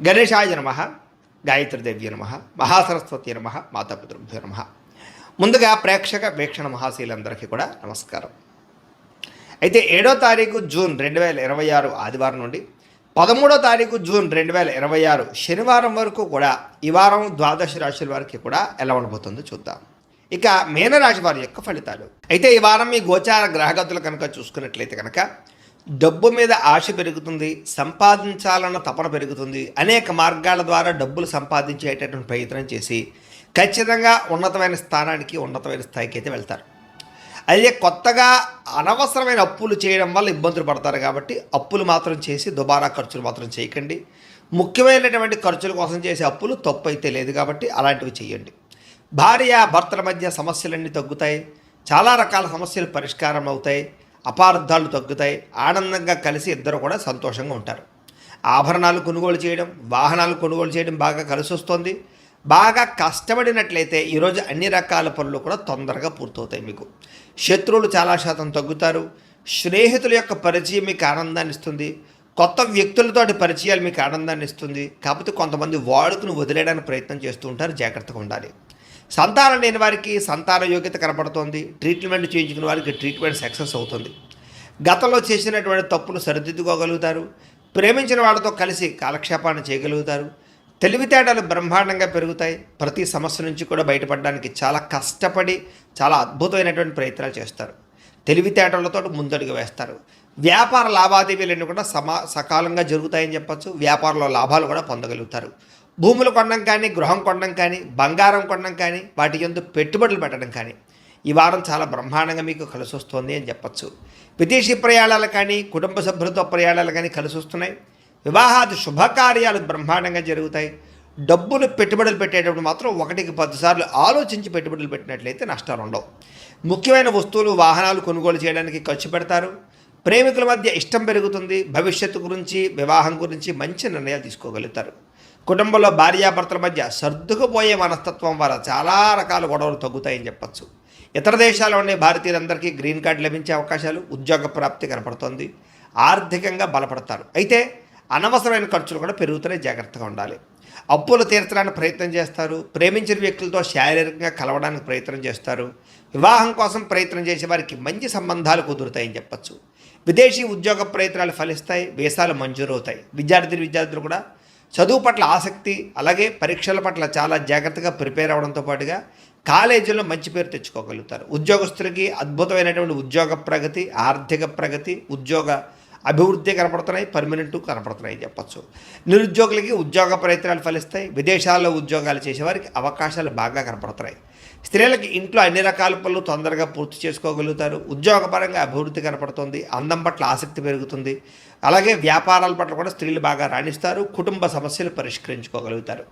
గణేశాయ నమ, గాయత్రీదేవ్య నమ, మహాసరస్వతి నమ, మాతాపితృభ్యో నమ. ముందుగా ప్రేక్షక వీక్షణ మహాశీలందరికీ కూడా నమస్కారం. అయితే 7వ తారీఖు జూన్ 2026 ఆదివారం నుండి 13వ తారీఖు జూన్ 2026 శనివారం వరకు కూడా ఈ వారం ద్వాదశ రాశుల వారికి కూడా ఎలా ఉండబోతుందో చూద్దాం. ఇక మీనరాశి వారి యొక్క ఫలితాలు. అయితే ఈ వారం మీ గోచార గ్రహగతులు కనుక చూసుకున్నట్లయితే కనుక డబ్బు మీద ఆశ పెరుగుతుంది, సంపాదించాలన్న తపన పెరుగుతుంది. అనేక మార్గాల ద్వారా డబ్బులు సంపాదించేటటువంటి ప్రయత్నం చేసి ఖచ్చితంగా ఉన్నతమైన స్థానానికి, ఉన్నతమైన స్థాయికి అయితే వెళ్తారు. అయితే కొత్తగా అనవసరమైన అప్పులు చేయడం వల్ల ఇబ్బందులు పడతారు. కాబట్టి అప్పులు మాత్రం చేసి దుబారా ఖర్చులు మాత్రం చేయకండి. ముఖ్యమైనటువంటి ఖర్చుల కోసం చేసే అప్పులు తప్పు అయితే లేదు కాబట్టి అలాంటివి చేయండి. భార్య భర్తల మధ్య సమస్యలన్నీ తగ్గుతాయి. చాలా రకాల సమస్యలు పరిష్కారం అవుతాయి. అపార్థాలు తగ్గుతాయి. ఆనందంగా కలిసి ఇద్దరు కూడా సంతోషంగా ఉంటారు. ఆభరణాలు కొనుగోలు చేయడం, వాహనాలు కొనుగోలు చేయడం బాగా కలిసి వస్తుంది. బాగా కష్టపడినట్లయితే ఈరోజు అన్ని రకాల పనులు కూడా తొందరగా పూర్తవుతాయి. మీకు శత్రువులు చాలా శాతం తగ్గుతారు. స్నేహితుల యొక్క పరిచయం మీకు ఆనందాన్ని ఇస్తుంది. కొత్త వ్యక్తులతోటి పరిచయాలు మీకు ఆనందాన్ని ఇస్తుంది. కాకపోతే కొంతమంది వాడుకుని వదిలేయడానికి ప్రయత్నం చేస్తూ ఉంటారు, జాగ్రత్తగా ఉండాలి. సంతానం లేని వారికి సంతాన యోగ్యత కనపడుతోంది. ట్రీట్మెంట్ చేయించుకున్న వారికి ట్రీట్మెంట్ సక్సెస్ అవుతుంది. గతంలో చేసినటువంటి తప్పులు సరిదిద్దుకోగలుగుతారు. ప్రేమించిన వాళ్ళతో కలిసి కాలక్షేపాన్ని చేయగలుగుతారు. తెలివితేటలు బ్రహ్మాండంగా పెరుగుతాయి. ప్రతి సమస్య నుంచి కూడా బయటపడడానికి చాలా కష్టపడి చాలా అద్భుతమైనటువంటి ప్రయత్నాలు చేస్తారు. తెలివితేటలతో ముందడుగు వేస్తారు. వ్యాపార లావాదేవీలన్నీ కూడా సకాలంగా జరుగుతాయని చెప్పచ్చు. వ్యాపారంలో లాభాలు కూడా పొందగలుగుతారు. భూములు కొనడం కానీ, గృహం కొనడం కానీ, బంగారం కొనడం కానీ, వాటి యందు పెట్టుబడులు పెట్టడం కానీ ఈ వారం చాలా బ్రహ్మాండంగా మీకు కలిసి వస్తుంది అని చెప్పచ్చు. విదేశీ ప్రయాణాలు కానీ, కుటుంబ సభ్యులతో ప్రయాణాలు కానీ కలిసి వస్తున్నాయి. వివాహాది శుభకార్యాలు బ్రహ్మాండంగా జరుగుతాయి. డబ్బులు పెట్టుబడులు పెట్టేటప్పుడు మాత్రం 1కి 10 సార్లు ఆలోచించి పెట్టుబడులు పెట్టినట్లయితే నష్టాలు ఉండవు. ముఖ్యమైన వస్తువులు, వాహనాలు కొనుగోలు చేయడానికి ఖర్చు పెడతారు. ప్రేమికుల మధ్య ఇష్టం పెరుగుతుంది. భవిష్యత్తు గురించి, వివాహం గురించి మంచి నిర్ణయాలు తీసుకోగలుగుతారు. కుటుంబంలో భార్యాభర్తల మధ్య సర్దుకుపోయే మనస్తత్వం వల్ల చాలా రకాల గొడవలు తగ్గుతాయని చెప్పచ్చు. ఇతర దేశాల్లో ఉండే భారతీయులందరికీ గ్రీన్ కార్డు లభించే అవకాశాలు, ఉద్యోగ ప్రాప్తి కనపడుతోంది. ఆర్థికంగా బలపడతారు. అయితే అనవసరమైన ఖర్చులు కూడా పెరుగుతున్నాయి, జాగ్రత్తగా ఉండాలి. అప్పులు తీర్చడానికి ప్రయత్నం చేస్తారు. ప్రేమించిన వ్యక్తులతో శారీరకంగా కలవడానికి ప్రయత్నం చేస్తారు. వివాహం కోసం ప్రయత్నం చేసే వారికి మంచి సంబంధాలు కుదురుతాయని చెప్పచ్చు. విదేశీ ఉద్యోగ ప్రయత్నాలు ఫలిస్తాయి. వీసాలు మంజూరవుతాయి. విద్యార్థులు కూడా చదువు పట్ల ఆసక్తి, అలాగే పరీక్షల పట్ల చాలా జాగ్రత్తగా ప్రిపేర్ అవ్వడంతో పాటుగా కాలేజీలో మంచి పేరు తెచ్చుకోగలుగుతారు. ఉద్యోగస్తులకి అద్భుతమైనటువంటి ఉద్యోగ ప్రగతి, ఆర్థిక ప్రగతి, ఉద్యోగ అభివృద్ధి కనపడుతున్నాయి. పర్మనెంట్ కనపడుతున్నాయి చెప్పచ్చు. నిరుద్యోగులకి ఉద్యోగ ప్రయత్నాలు ఫలిస్తాయి. విదేశాల్లో ఉద్యోగాలు చేసేవారికి అవకాశాలు బాగా కనపడుతున్నాయి. స్త్రీలకి ఇంట్లో అన్ని రకాల పనులు తొందరగా పూర్తి చేసుకోగలుగుతారు. ఉద్యోగపరంగా అభివృద్ధి కనపడుతుంది. అందం పట్ల ఆసక్తి పెరుగుతుంది. అలాగే వ్యాపారాల పట్ల కూడా స్త్రీలు బాగా రాణిస్తారు. కుటుంబ సమస్యలు పరిష్కరించుకోగలుగుతారు.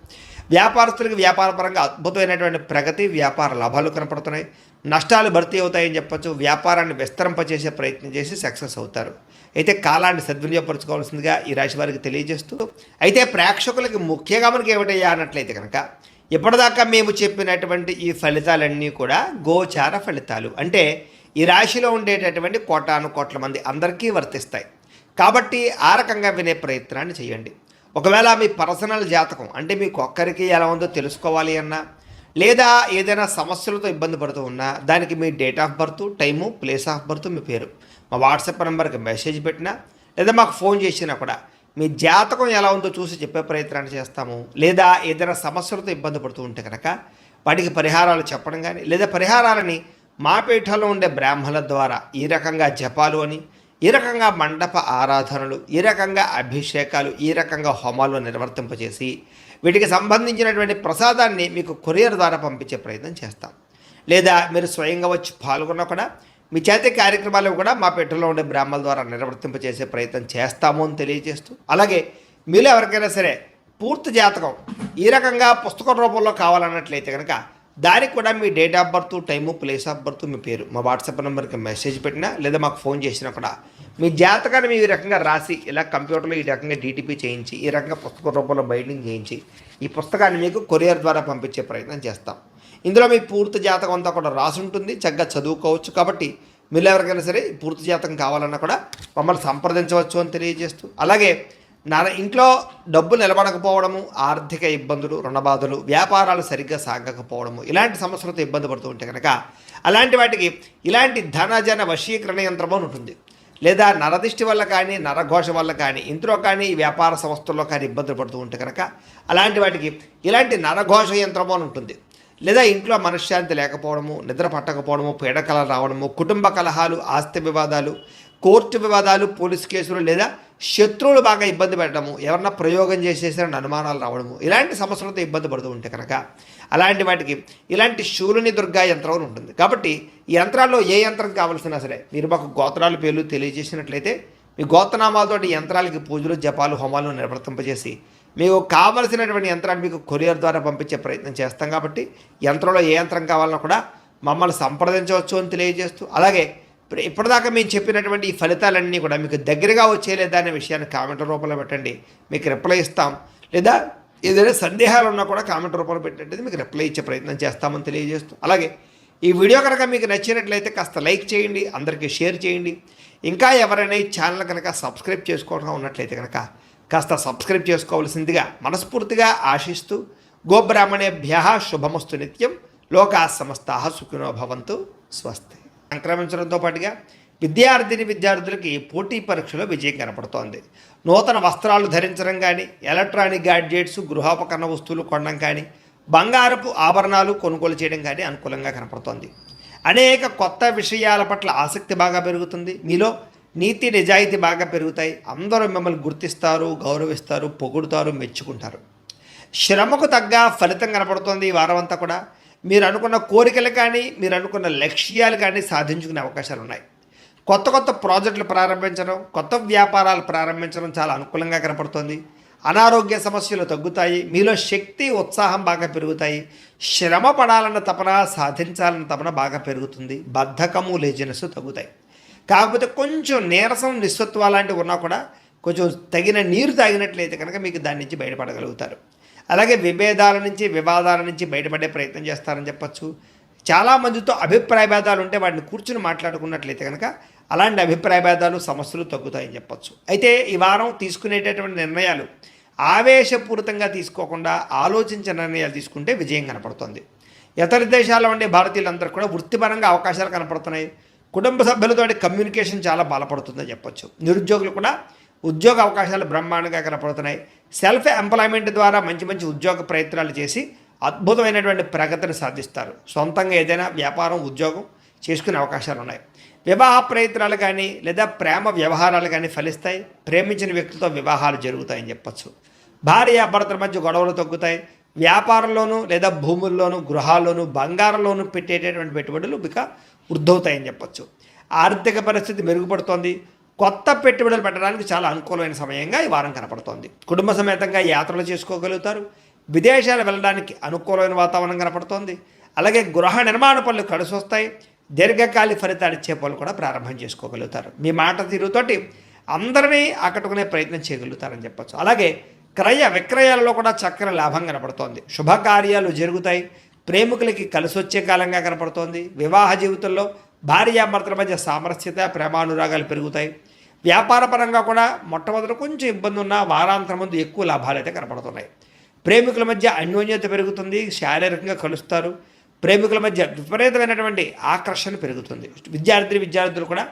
వ్యాపారస్తులకి వ్యాపారపరంగా అద్భుతమైనటువంటి ప్రగతి, వ్యాపార లాభాలు కనపడుతున్నాయి. నష్టాలు భర్తీ అవుతాయని చెప్పచ్చు. వ్యాపారాన్ని విస్తరింపచేసే ప్రయత్నం చేసి సక్సెస్ అవుతారు. అయితే కాలాన్ని సద్వినియోగపరచుకోవాల్సిందిగా ఈ రాశి వారికి తెలియజేస్తూ, అయితే ప్రేక్షకులకి ముఖ్యంగా మనకి ఏమిటయ్యా అన్నట్లయితే కనుక ఇప్పటిదాకా మేము చెప్పినటువంటి ఈ ఫలితాలన్నీ కూడా గోచార ఫలితాలు. అంటే ఈ రాశిలో ఉండేటటువంటి కోటాను కోట్ల మంది అందరికీ వర్తిస్తాయి. కాబట్టి ఆ రకంగా వినే ప్రయత్నాన్ని చేయండి. ఒకవేళ మీ పర్సనల్ జాతకం అంటే మీకు ఒక్కరికి ఎలా ఉందో తెలుసుకోవాలి అన్నా, లేదా ఏదైనా సమస్యలతో ఇబ్బంది పడుతూ ఉన్నా దానికి మీ date of birth, time, place of birth, మీ పేరు మా వాట్సాప్ నెంబర్కి మెసేజ్ పెట్టినా, లేదా మాకు ఫోన్ చేసినా కూడా మీ జాతకం ఎలా ఉందో చూసి చెప్పే ప్రయత్నాన్ని చేస్తాము. లేదా ఏదైనా సమస్యలతో ఇబ్బంది పడుతూ ఉంటే కనుక వాటికి పరిహారాలు చెప్పడం కానీ, లేదా పరిహారాలని మా పీఠంలో ఉండే బ్రాహ్మణుల ద్వారా ఈ రకంగా జపాలు అని, ఈ రకంగా మండప ఆరాధనలు, ఈ రకంగా అభిషేకాలు, ఈ రకంగా హోమాలు నిర్వర్తింపజేసి వీటికి సంబంధించినటువంటి ప్రసాదాన్ని మీకు కొరియర్ ద్వారా పంపించే ప్రయత్నం చేస్తాం. లేదా మీరు స్వయంగా వచ్చి పాల్గొన్నా కూడా మీ చేతి కార్యక్రమాలు కూడా మా పెట్టెలో ఉండే బ్రాహ్మణుల ద్వారా నిర్వర్తింపజేసే ప్రయత్నం చేస్తాము అని తెలియజేస్తూ, అలాగే మీలో ఎవరికైనా సరే పూర్తి జాతకం ఈ రకంగా పుస్తకం రూపంలో కావాలన్నట్లయితే కనుక దానికి కూడా మీ date of birth, time, place of birth, మీ పేరు మా వాట్సాప్ నెంబర్కి మెసేజ్ పెట్టినా, లేదా మాకు ఫోన్ చేసినా కూడా మీ జాతకాన్ని మీ ఈ రకంగా రాసి ఇలా కంప్యూటర్లో ఈ రకంగా డీటీపీ చేయించి, ఈ రకంగా పుస్తక రూపంలో బైండింగ్ చేయించి ఈ పుస్తకాన్ని మీకు కొరియర్ ద్వారా పంపించే ప్రయత్నం చేస్తాం. ఇందులో మీ పూర్తి జాతకం అంతా కూడా రాసి ఉంటుంది. చక్కగా చదువుకోవచ్చు. కాబట్టి మీరు ఎవరికైనా సరే పూర్తి జాతకం కావాలన్నా కూడా మమ్మల్ని సంప్రదించవచ్చు అని తెలియజేస్తూ, అలాగే ఇంట్లో డబ్బు నిలబడకపోవడము, ఆర్థిక ఇబ్బందులు, రుణబాధలు, వ్యాపారాలు సరిగ్గా సాగకపోవడము, ఇలాంటి సమస్యలతో ఇబ్బంది పడుతూ ఉంటే కనుక అలాంటి వాటికి ఇలాంటి ధనజన వశీకరణ యంత్రం అని ఉంటుంది. లేదా నరదిష్టి వల్ల కానీ, నరఘోష వల్ల కానీ, ఇంట్లో కానీ, వ్యాపార సంస్థల్లో కానీ ఇబ్బందులు పడుతూ ఉంటే కనుక అలాంటి వాటికి ఇలాంటి నరఘోష యంత్రము అని ఉంటుంది. లేదా ఇంట్లో మనశ్శాంతి లేకపోవడము, నిద్ర పట్టకపోవడము, పీడకలలు రావడము, కుటుంబ కలహాలు, ఆస్తి వివాదాలు, కోర్టు వివాదాలు, పోలీస్ కేసులు, లేదా శత్రువులు బాగా ఇబ్బంది పెట్టడము, ఎవరన్నా ప్రయోగం చేసేసారని అనుమానాలు రావడము, ఇలాంటి సమస్యలతో ఇబ్బంది పడుతూ ఉంటే కనుక అలాంటి వాటికి ఇలాంటి శూలిని దుర్గా యంత్రం అని ఉంటుంది. కాబట్టి ఈ యంత్రాల్లో ఏ యంత్రం కావాల్సినా సరే మీరు మాకు గోత్రాల పేర్లు తెలియజేసినట్లయితే మీ గోత్రనామాలతోటి యంత్రాలకి పూజలు, జపాలు, హోమాలు నిర్వర్తింపజేసి మీకు కావలసినటువంటి యంత్రాన్ని మీకు కొరియర్ ద్వారా పంపించే ప్రయత్నం చేస్తాం. కాబట్టి యంత్రంలో ఏ యంత్రం కావాలన్నా కూడా మమ్మల్ని సంప్రదించవచ్చు అని తెలియజేస్తూ, అలాగే ఇప్పటిదాకా మేము చెప్పినటువంటి ఈ ఫలితాలన్నీ కూడా మీకు దగ్గరగా వచ్చేలేదా అనే విషయాన్ని కామెంట్ రూపంలో పెట్టండి, మీకు రిప్లై ఇస్తాం. లేదా ఏదైనా సందేహాలు ఉన్నా కూడా కామెంట్ రూపంలో పెట్టినట్టు మీకు రిప్లై ఇచ్చే ప్రయత్నం చేస్తామని తెలియజేస్తూ, అలాగే ఈ వీడియో కనుక మీకు నచ్చినట్లయితే కాస్త లైక్ చేయండి, అందరికీ షేర్ చేయండి. ఇంకా ఎవరైనా ఈ ఛానల్ కనుక సబ్స్క్రైబ్ చేసుకోవడం ఉన్నట్లయితే కనుక కాస్త సబ్స్క్రైబ్ చేసుకోవాల్సిందిగా మనస్ఫూర్తిగా ఆశిస్తూ, గోబ్రాహ్మణేభ్యః శుభమస్తు నిత్యం, లోకాః సమస్తాః సుఖినో భవంతు, స్వస్తి. సంక్రమించడంతో పాటుగా విద్యార్థులకి పోటీ పరీక్షలో విజయం కనపడుతోంది. నూతన వస్త్రాలు ధరించడం కానీ, ఎలక్ట్రానిక్ గ్యాడ్జెట్స్, గృహోపకరణ వస్తువులు కొనడం కానీ, బంగారపు ఆభరణాలు కొనుగోలు చేయడం కానీ అనుకూలంగా కనపడుతోంది. అనేక కొత్త విషయాల పట్ల ఆసక్తి బాగా పెరుగుతుంది. మీలో నీతి నిజాయితీ బాగా పెరుగుతాయి. అందరూ మిమ్మల్ని గుర్తిస్తారు, గౌరవిస్తారు, పొగుడుతారు, మెచ్చుకుంటారు. శ్రమకు తగ్గ ఫలితం కనపడుతోంది. ఈ వారం అంతా కూడా మీరు అనుకున్న కోరికలు కానీ, మీరు అనుకున్న లక్ష్యాలు కానీ సాధించుకునే అవకాశాలు ఉన్నాయి. కొత్త ప్రాజెక్టులు ప్రారంభించడం, కొత్త వ్యాపారాలు ప్రారంభించడం చాలా అనుకూలంగా కనపడుతోంది. అనారోగ్య సమస్యలు తగ్గుతాయి. మీలో శక్తి, ఉత్సాహం బాగా పెరుగుతాయి. శ్రమ పడాలన్న తపన, సాధించాలన్న తపన బాగా పెరుగుతుంది. బద్ధకము, లేజినెస్ తగ్గుతాయి. కాకపోతే కొంచెం నీరసం, నిస్సత్వ లాంటివి ఉన్నా కూడా కొంచెం తగిన నీరు తాగినట్లయితే కనుక మీకు దాని నుంచి బయటపడగలుగుతారు. అలాగే విభేదాల నుంచి, వివాదాల నుంచి బయటపడే ప్రయత్నం చేస్తారని చెప్పచ్చు. చాలామందితో అభిప్రాయ భేదాలు ఉంటే వాటిని కూర్చుని మాట్లాడుకున్నట్లయితే కనుక అలాంటి అభిప్రాయ భేదాలు, సమస్యలు తగ్గుతాయని చెప్పచ్చు. అయితే ఈ వారం తీసుకునేటటువంటి నిర్ణయాలు ఆవేశపూరితంగా తీసుకోకుండా ఆలోచించిన నిర్ణయాలు తీసుకుంటే విజయం కనపడుతుంది. ఇతర దేశాల్లో ఉండే భారతీయులందరూ కూడా వృత్తిపరంగా అవకాశాలు కనపడుతున్నాయి. కుటుంబ సభ్యులతో కమ్యూనికేషన్ చాలా బలపడుతుందని చెప్పచ్చు. నిరుద్యోగులు కూడా ఉద్యోగ అవకాశాలు బ్రహ్మాండంగా కనపడుతున్నాయి. సెల్ఫ్ ఎంప్లాయ్మెంట్ ద్వారా మంచి ఉద్యోగ ప్రయత్నాలు చేసి అద్భుతమైనటువంటి ప్రగతిని సాధిస్తారు. సొంతంగా ఏదైనా వ్యాపారం, ఉద్యోగం చేసుకునే అవకాశాలు ఉన్నాయి. వివాహ ప్రయత్నాలు కానీ, లేదా ప్రేమ వ్యవహారాలు కానీ ఫలిస్తాయి. ప్రేమించిన వ్యక్తులతో వివాహాలు జరుగుతాయని చెప్పచ్చు. భార్యాభర్తల మధ్య గొడవలు తగ్గుతాయి. వ్యాపారంలోనూ, లేదా భూముల్లోనూ, గృహాల్లోనూ, బంగారంలోనూ పెట్టేటటువంటి పెట్టుబడులు ఇక వృద్ధవుతాయని చెప్పచ్చు. ఆర్థిక పరిస్థితి మెరుగుపడుతోంది. కొత్త పెట్టుబడులు పెట్టడానికి చాలా అనుకూలమైన సమయంగా ఈ వారం కనపడుతోంది. కుటుంబ సమేతంగా యాత్రలు చేసుకోగలుగుతారు. విదేశాలు వెళ్ళడానికి అనుకూలమైన వాతావరణం కనపడుతోంది. అలాగే గృహ నిర్మాణ పనులు కలిసి వస్తాయి. దీర్ఘకాలిక ఫలితాలు ఇచ్చే పనులు కూడా ప్రారంభం చేసుకోగలుగుతారు. మీ మాట తీరుతోటి అందరినీ ఆకట్టుకునే ప్రయత్నం చేయగలుగుతారని చెప్పచ్చు. అలాగే క్రయ విక్రయాలలో కూడా చక్కని లాభం కనపడుతోంది. శుభకార్యాలు జరుగుతాయి. ప్రేమికులకి కలిసి వచ్చే కాలంగా కనపడుతోంది. వివాహ జీవితంలో భార్యాభర్తల మధ్య సామరస్యత, ప్రేమానురాగాలు పెరుగుతాయి. వ్యాపారపరంగా కూడా మొట్టమొదటి కొంచెం ఇబ్బంది ఉన్న వారాంతరం ముందు ఎక్కువ లాభాలు అయితే కనపడుతున్నాయి. ప్రేమికుల మధ్య అన్యోన్యత పెరుగుతుంది. శారీరకంగా కలుస్తారు. ప్రేమికుల మధ్య విపరీతమైనటువంటి ఆకర్షణ పెరుగుతుంది. విద్యార్థులు కూడా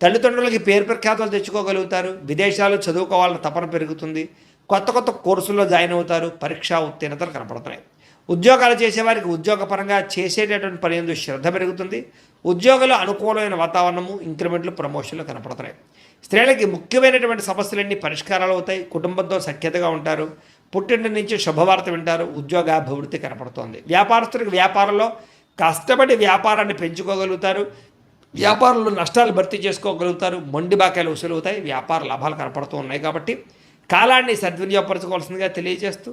తల్లిదండ్రులకి పేరు ప్రఖ్యాతులు తెచ్చుకోగలుగుతారు. విదేశాలు చదువుకోవాలన్న తపన పెరుగుతుంది. కొత్త కోర్సుల్లో జాయిన్ అవుతారు. పరీక్షా ఉత్తీర్ణతలు కనపడుతున్నాయి. ఉద్యోగాలు చేసేవారికి ఉద్యోగపరంగా చేసేటటువంటి పని యందు శ్రద్ధ పెరుగుతుంది. ఉద్యోగంలో అనుకూలమైన వాతావరణము, ఇంక్రిమెంట్లు, ప్రమోషన్లు కనపడుతున్నాయి. స్త్రీలకి ముఖ్యమైనటువంటి సమస్యలన్నీ పరిష్కారాలు అవుతాయి. కుటుంబంతో సఖ్యతగా ఉంటారు. పుట్టింటి నుంచి శుభవార్త వింటారు. ఉద్యోగాభివృద్ధి కనపడుతోంది. వ్యాపారస్తులకు వ్యాపారంలో కష్టపడి వ్యాపారాన్ని పెంచుకోగలుగుతారు. వ్యాపారంలో నష్టాలు భర్తీ చేసుకోగలుగుతారు. మొండి బాకాయలు వసూలు అవుతాయి. వ్యాపార లాభాలు కనపడుతూ ఉన్నాయి. కాబట్టి కాలాన్ని సద్వినియోగపరచుకోవాల్సిందిగా తెలియజేస్తూ